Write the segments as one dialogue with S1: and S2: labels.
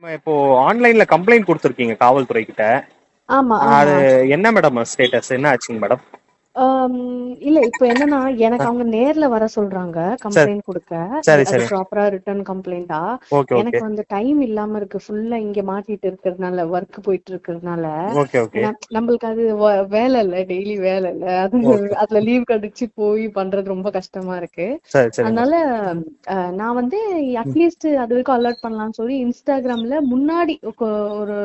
S1: இப்போ ஆன்லைன்ல கம்ப்ளைண்ட் கொடுத்துருக்கீங்க காவல்துறை கிட்ட.
S2: ஆமா,
S1: அது
S2: ஆமா.
S1: என்ன மேடம் ஸ்டேட்டஸ், என்ன ஆச்சுங்க மேடம்?
S2: ஆம், இல்ல இப்ப என்னன்னா, எனக்கு
S1: அ,
S2: அவங்க நேர்ல வர சொல்றாங்க
S1: சரி
S2: கம்ப்ளைண்ட் குடுக்க.
S1: சரி
S2: அது
S1: சரி.
S2: ப்ராப்பரா ரிட்டர்ன் கம்ப்ளைண்டா.
S1: ஓகே ஓகே
S2: எனக்கு வந்து டைம் இல்லாம இருக்கு. ஃபுல்லா இங்க மாட்டிட்டு இருக்கிறதுனால, ஒர்க் போயிட்டு இருக்கிறதுனால.
S1: ஓகே ஓகே
S2: ஏன்னா நம்மளுக்கு அது வேலை இல்ல, டெய்லி வேலை இல்ல. அது
S1: ஓகே.
S2: அதுல லீவ் கிடைச்சு போய் பண்றது ரொம்ப கஷ்டமா இருக்கு.
S1: சரி சரி
S2: அதனால
S1: மேடம்.
S2: நான் வந்து
S1: ம்,
S2: அட்லீஸ்ட் அது வரைக்கும் அலர்ட் பண்ணலாம்னு சொல்லி இன்ஸ்டாகிராம்ல முன்னாடி ஒரு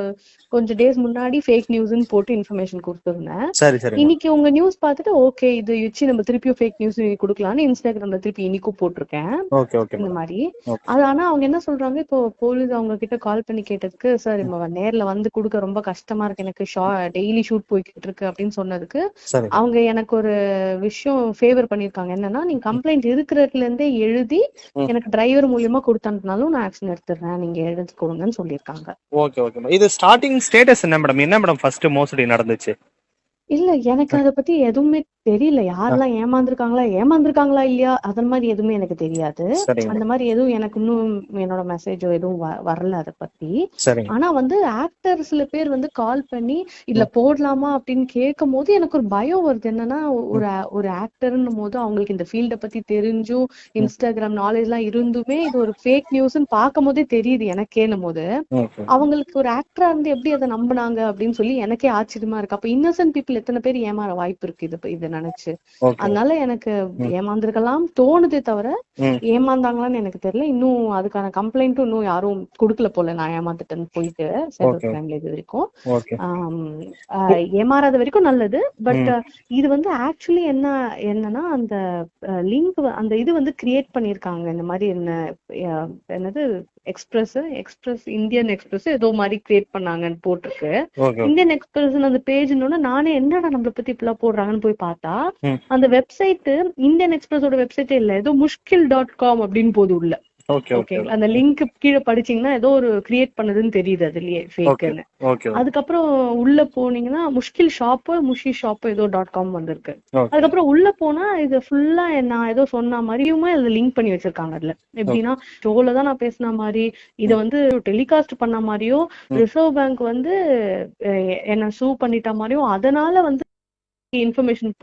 S2: கொஞ்சம் டேஸ் முன்னாடி ஃபேக் நியூஸ்ன்னு போட்டு இன்ஃபர்மேஷன் கொடுத்துருந்தேன்.
S1: சரி சரி மேடம்.
S2: இன்னைக்கு உங்க நியூஸ் பார்த்துட்டு ஓகே இது வச்சு நம்ம திருப்பியும் ஃபேக் நியூஸ் கொடுக்கலாம்னு இன்ஸ்டாகிராம்ல திருப்பி இன்னைக்கும் போட்டிருக்கேன்.
S1: ஓகே ஓகே
S2: இந்த
S1: மேடம்.
S2: மாதிரி
S1: ஓகே.
S2: அது ஆனா அவங்க என்ன சொல்றாங்க, இப்போ போலீஸ் அவங்க கிட்ட கால் பண்ணி கேட்டதுக்கு, சார்
S1: ம்,
S2: நேர்ல வந்து கொடுக்க ரொம்ப கஷ்டமா இருக்கு, எனக்கு டெய்லி ஷூட் போய்கிட்டு இருக்கு அப்படின்னு சொன்னதுக்கு,
S1: சரி மேடம்.
S2: அவங்க எனக்கு ஒரு விஷயம் ஃபேவர் பண்ணிருக்காங்க. என்னன்னா, நீங்க
S1: ம்,
S2: கம்ப்ளைண்ட் இருக்கிறதுல இருந்தே எழுதி
S1: ம்.
S2: எனக்கு டிரைவர் மூலியமா கொடுத்து அனுப்பினாலும் நான் ஆக்ஷன் எடுத்துடுறேன், நீங்க எழுதி கொடுங்கன்னு சொல்லியிருக்காங்க.
S1: Okay okay madam. இது ஸ்டார்டிங் ஸ்டேட்டஸ் என்ன மேடம்? என்ன மேடம் ஃபர்ஸ்ட் மோசடி நடந்துச்சு?
S2: இல்ல எனக்கு
S1: அ,
S2: அத பத்தி எதுவுமே தெரியல.
S1: அ,
S2: யாரெல்லாம் ஏமாந்துருக்காங்களா இல்லையா அதன் மாதிரி எதுவுமே எனக்கு தெரியாது.
S1: சரிங்க
S2: அந்த
S1: மேடம்.
S2: மாதிரி எதுவும் எனக்கு இன்னும் என்னோட மெசேஜோ எதுவும் வரல அத பத்தி.
S1: சரிங்க.
S2: ஆனா வந்து ஆக்டர் சில பேர் வந்து கால் பண்ணி இல்ல
S1: ம்,
S2: போடலாமா அப்படின்னு கேட்கும் போது எனக்கு ஒரு பயம் வருது. என்னன்னா,
S1: ம்,
S2: ஒரு ஆக்டர்ன்னும் போது அவங்களுக்கு இந்த ஃபீல்ட பத்தி தெரிஞ்சும்
S1: ம்.
S2: இன்ஸ்டாகிராம் நாலேஜ் எல்லாம் இருந்துமே இது ஒரு ஃபேக் நியூஸ்ன்னு பார்க்கும் போதே தெரியுது எனக்கேனும் போது.
S1: ஓகே
S2: அவங்களுக்கு ஒரு ஆக்டரா இருந்து எப்படி அதை நம்பினாங்க அப்படின்னு சொல்லி எனக்கே ஆச்சரியமா இருக்கு. அப்ப இன்னசென்ட் பீப்புள் எத்தனை பேர் ஏமாற வாய்ப்பு இருக்கு இதை நினைச்சு.
S1: ஓகே.
S2: அதனால எனக்கு
S1: ம்,
S2: ஏமாந்துருக்கலாம் தோணுதே தவிர
S1: ம்.
S2: ஏமாந்தாங்களான்னு எனக்கு தெரியல. இன்னும் அதுக்கான கம்ப்ளைண்ட்டும் இன்னும் யாரும் கொடுக்கல போல, நான் ஏமாந்துட்டேன்னு போயிட்டு சைபர்
S1: ஓகே
S2: கிரைம்ல இது வரைக்கும்.
S1: ஓகே.
S2: ஆம்,
S1: கு-
S2: ஏமாறாத வரைக்கும் நல்லது. பட்
S1: ம்.
S2: இது வந்து ஆக்சுவலி என்னன்னா, அந்த லிங்க் அந்த இது வந்து கிரியேட் பண்ணிருக்காங்க. இந்த மாதிரி என்னது எக்ஸ்பிரஸ் இந்தியன் எக்ஸ்பிரஸ் ஏதோ மாதிரி கிரியேட் பண்ணாங்கன்னு போட்டிருக்கு.
S1: Okay okay.
S2: இந்தியன் எக்ஸ்பிரஸ் அந்த பேஜ்னு நானே என்னடா நம்மளை பத்தி இப்பெல்லாம் போடுறாங்கன்னு போய் பார்த்தா,
S1: ம்.
S2: அந்த வெப்சைட் இந்தியன் எக்ஸ்பிரஸோட வெப்சைட்டே இல்ல, ஏதோ mushkil.com அப்படின்னு போது உள்ள.
S1: ஓகே ஓகே
S2: ஓகேங்களா,
S1: ஓகே.
S2: அந்த லிங்க் கீழே படிச்சீங்கன்னா ஏதோ ஒரு கிரியேட் பண்ணதுன்னு தெரியுது அதுலயே
S1: ஓகே
S2: ஃபேக்குன்னு.
S1: Okay okay.
S2: அதுக்கப்புறம் உள்ள போனீங்கன்னா முஷ்கில் ஷாப்பு முஷி ஷாப்பு ஏதோ .com வந்திருக்கு.
S1: ஓகே
S2: அதுக்கப்புறம் உள்ள போனா இது ஃபுல்லா நான் ஏதோ சொன்ன மாதிரியுமே அதுல லிங்க் பண்ணி வச்சிருக்காங்க. அதுல
S1: ஓகே.
S2: எப்படின்னா, ஷோல தான் நான் பேசின மாதிரி இதை
S1: ம்,
S2: வந்து டெலிகாஸ்ட் பண்ண மாதிரியும்,
S1: ம்.
S2: ரிசர்வ் பேங்க் வந்து என்ன சூ பண்ணிட்ட மாதிரியும், அதனால வந்து இன்ஃபர்மேஷன்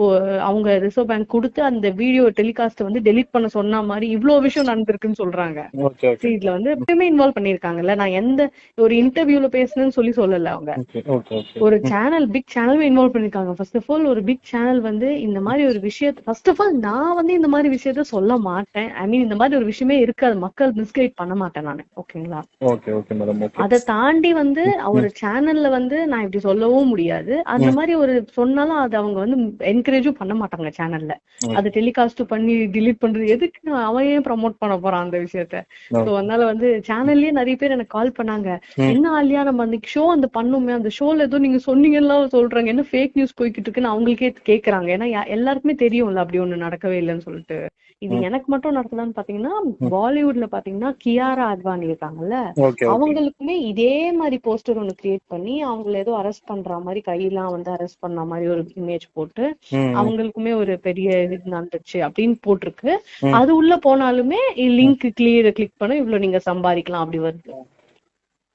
S2: அவங்க ரிசர்வ் பேங்க் கொடுத்து அந்த வீடியோ டெலிகாஸ்ட் வந்து டெலீட் பண்ண சொன்ன மாதிரி இவ்வளவு விஷயம் நடந்திருக்குன்னு சொல்றாங்க.
S1: Okay okay.
S2: See, இதுல வந்து எப்பயுமே இன்வால்வ் பண்ணிருக்காங்கல்ல. நான் எந்த ஒரு இன்டர்வியூல பேசுனேன்னு சொல்லல அவங்க.
S1: Okay okay okay.
S2: ஒரு
S1: ம்,
S2: சேனல் பிக் சேனலுமே இன்வால்வ் பண்ணிருக்காங்க. ஃபர்ஸ்ட் ஆஃப் ஆல் ஒரு பிக் சேனல் வந்து இந்த மாதிரி ஒரு விஷயத்த ஃபர்ஸ்ட் ஆஃப் ஆல் நான் வந்து இந்த மாதிரி விஷயத்த சொல்ல மாட்டேன். ஐ மீன் இந்த மாதிரி ஒரு விஷயமே இருக்காது. மக்கள் மிஸ்கைட் பண்ண மாட்டேன் நானு. ஓகேங்களா.
S1: Okay okay madam. ஓகே.
S2: அதை தாண்டி வந்து
S1: ம்,
S2: ஒரு
S1: ம்,
S2: சேனல்ல வந்து நான் இப்படி சொல்லவும் முடியாது. அந்த
S1: ம்.
S2: மாதிரி ஒரு சொன்னாலும் அது அவங்க வந்து என்கரேஜும் பண்ண மாட்டாங்க சேனல்ல.
S1: ஓகே.
S2: அதை டெலிகாஸ்ட் பண்ணி டிலீட் பண்றது எதுக்கு? அவன் ஏன் ப்ரமோட் பண்ண போறான் அந்த விஷயத்த? So
S1: okay.
S2: அதனால வந்து சேனல்லயே நிறைய பேர் எனக்கு கால் பண்ணாங்க.
S1: ம்.
S2: என்ன ஆலியா, நம்ம அந்த ஷோ அந்த பண்ணுமே, அந்த ஷோல ஏதோ நீங்க சொன்னீங்கன்னா சொல்றாங்க, என்ன ஃபேக் நியூஸ் போய்கிட்டு இருக்குன்னு அவங்களுக்கே கேக்குறாங்க. ஏன்னா எல்லாருக்குமே தெரியும்ல அப்படி ஒண்ணு நடக்கவே இல்லைன்னு சொல்லிட்டு. இது
S1: ம்,
S2: எனக்கு மட்டும் நடக்குதான்னு பாத்தீங்கன்னா,
S1: ம்.
S2: பாலிவுட்ல பாத்தீங்கன்னா கியாரா அத்வானி இருக்காங்கல்ல,
S1: ஓகே ஓகே.
S2: அவங்களுக்குமே இதே மாதிரி போஸ்டர் ஒண்ணு கிரியேட் பண்ணி அவங்கள ஏதோ அரெஸ்ட் பண்ற மாதிரி, கையெல்லாம் வந்து அரெஸ்ட் பண்ண மாதிரி ஒரு இமேஜ் போட்டு
S1: ம், ம்,
S2: அவங்களுக்குமே ஒரு பெரிய இது நடந்துச்சு அப்படின்னு போட்டிருக்கு.
S1: ம்,
S2: அது உள்ள போனாலுமே
S1: ம்.
S2: லிங்க் கிளிக் பண்ண இவ்வளவு நீங்க சம்பாதிக்கலாம் அப்படி வருது.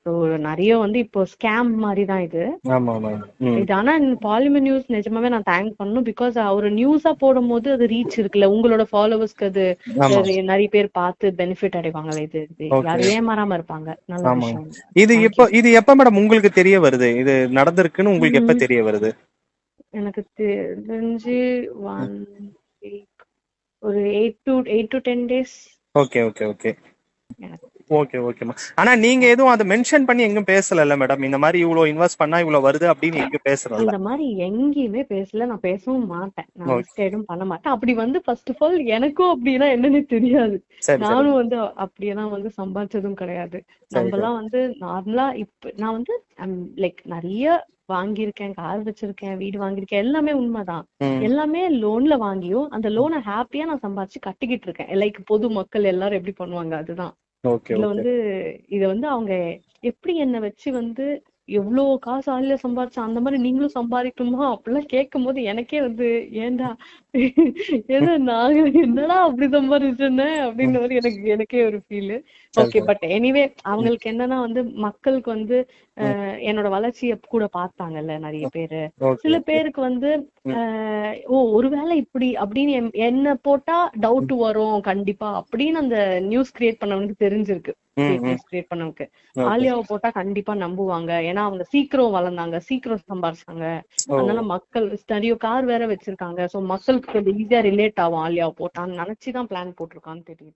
S2: ஸோ நிறைய வந்து இப்போ ஸ்கேம் மாதிரி தான் இது.
S1: ஆமா ஆமா ஆமா. ம்.
S2: இது ஆனா பாலிமர் நியூஸ் நிஜமாவே நான் தேங்க் பண்ணணும். பிகாஸ் ஒரு நியூஸா போடும் போது அது ரீச் இருக்குல்ல, உங்களோட ஃபாலோவர்ஸ்க்கு அது
S1: ஆமா.
S2: நிறைய பேர் பார்த்து பெனிஃபிட் அடைவாங்களே. இது
S1: ஓகே.
S2: யாரும் ஏமாறாம இருப்பாங்க. நல்ல
S1: ஆமா.
S2: விஷயம்.
S1: இது எப்ப மேடம் உங்களுக்கு தெரிய வருது? இது நடந்திருக்குன்னு உங்களுக்கு எப்ப
S2: தேங்க்யூ.
S1: தெரிய வருது?
S2: எனக்கு தெரிஞ்சு
S1: ம்.
S2: 1 week, ஒரு 8 to 10 days.
S1: Okay okay okay.
S2: எனக்கு
S1: ஓகே ஓகேம்மா. ஆனா நீங்க எதுவும் அதை மென்ஷன் பண்ணி எங்கேயும் பேசலல்ல மேடம்? இந்த மாதிரி இவ்வளவு இன்வெஸ்ட் பண்ணா இவ்வளவு வருது அப்படின்னு எங்கேயும் பேசுறல்ல?
S2: அந்த மாதிரி எங்கேயுமே பேசல. நான் பேசவும் மாட்டேன். நான்
S1: ஓகே.
S2: மிஸ்கைடும் பண்ண மாட்டேன். அப்படி வந்து ஃபர்ஸ்ட் ஆஃப் ஆல் எனக்கும் அப்படின்னா என்னன்னே தெரியாது.
S1: சரி சரி
S2: நானும் வந்து அப்படியெல்லாம் வந்து சம்பாதிச்சதும் கிடையாது.
S1: சரி சரி.
S2: நம்மலாம் வந்து நார்மலா நான் வந்து லைக் நிறைய வாங்கியிருக்கேன், கார் வச்சிருக்கேன், வீடு வாங்கியிருக்கேன், எல்லாமே உண்மைதான்.
S1: ம்.
S2: எல்லாமே லோன்ல வாங்கியும் அந்த லோனை ஹாப்பியா நான் சம்பாதிச்சு கட்டிக்கிட்டு இருக்கேன். லைக் பொது மக்கள் எல்லாரும் எப்படி பண்ணுவாங்க அதுதான்.
S1: ஓகே
S2: இதுல
S1: ஓகே.
S2: வந்து இத வந்து அவங்க எப்படி என்ன வச்சு வந்து எவ்வளவு காசு ஆலியா சம்பாரிச்சா அந்த மாதிரி நீங்களும் சம்பாதிக்கணுமா அப்படிலாம் கேட்கும் போது எனக்கே வந்து ஏன்டா ஏதோ நாங்க என்னடா அப்படி சம்பாதிச்சேன்னு அப்படின்ற மாதிரி எனக்கே ஒரு ஃபீல். ஓகே, பட் எனிவே அவங்களுக்கு என்னன்னா வந்து மக்களுக்கு வந்து என்னோட வளர்ச்சியை கூட பார்த்தாங்கல்ல நிறைய பேரு. சில பேருக்கு வந்து ஓ ஒருவேளை இப்படி அப்படின்னு என்ன போட்டா டவுட் வரும் கண்டிப்பா அப்படின்னு அந்த நியூஸ் கிரியேட் பண்ணவனுக்கு தெரிஞ்சிருக்கு. நியூஸ் கிரியேட் பண்ணவனுக்கு ஆலியாவை போட்டா கண்டிப்பா நம்புவாங்க, ஏன்னா அவங்க சீக்கிரம் வளர்ந்தாங்க, சீக்கிரம் சம்பாரிச்சாங்க, அதனால மக்கள் நிறைய கார் வேற வச்சிருக்காங்க, சோ மக்களுக்கு கொஞ்சம் ஈஸியா ரிலேட் ஆகும் ஆலியாவை போட்டான்னு நினைச்சுதான் பிளான் போட்டிருக்கான்னு தெரியுது.